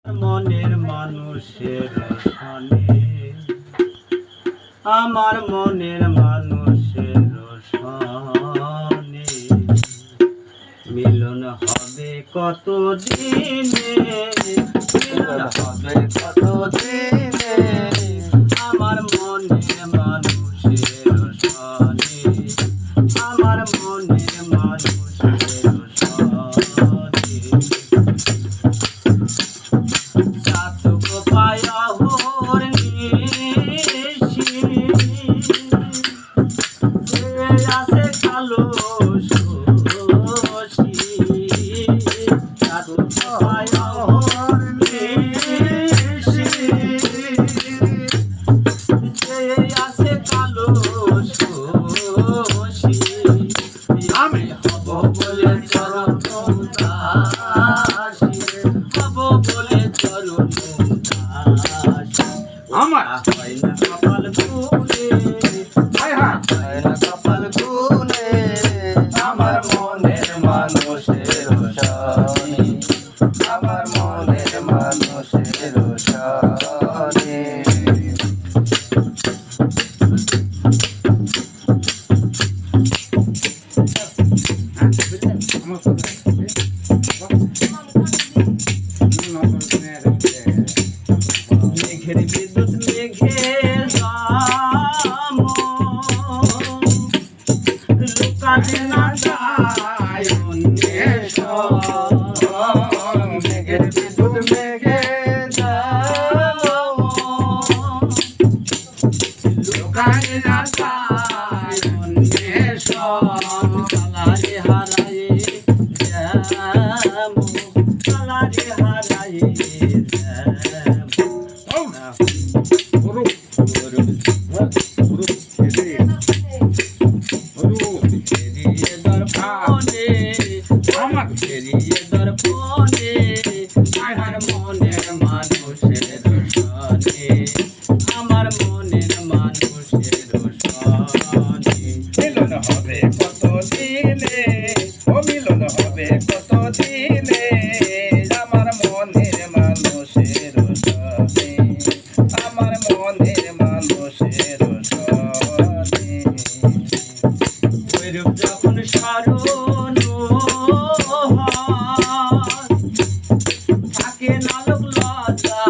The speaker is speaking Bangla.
মনের মানুষের সনে, আমার মনের মানুষের সনে মিলন হবে কত দিনে, মিলন হবে কত দিনে আমার মনের মানুষের সনে, আমার মনের মানুষের সনে চাতক পায়া হোর নিশি আছে কালো শশী, চাতক পায়া হোর নিশি আছে কালো শশী, আমি হব বলে চরণ দাসী, হব বলে চরণ দাসী আমার হয় না কপাল খুলে, হয় না কপাল খুলে আমার মনের মানুষের সনে, আমার মনের মানুষের সনে মেঘের বিদ্যুৎ মেঘে লুকাতে না যায় অন্বেষ, মেঘের বিদ্যুৎ মেঘে লুকাতে না যায় অন্বেষ, কালারে হারায়ে যাবো, কালারে হারায়ে দর্পণে আমার মনের মানুষের সনে, আমার মনের মানুষের সনে মিলন হবে কত দিনে, ও মিলন হবে কত দিনে আমার মনের মানুষের সনে, আমার মনের মানুষের সনে ওইরূপ যখন স্মরণ থাকে নালক লজ্জা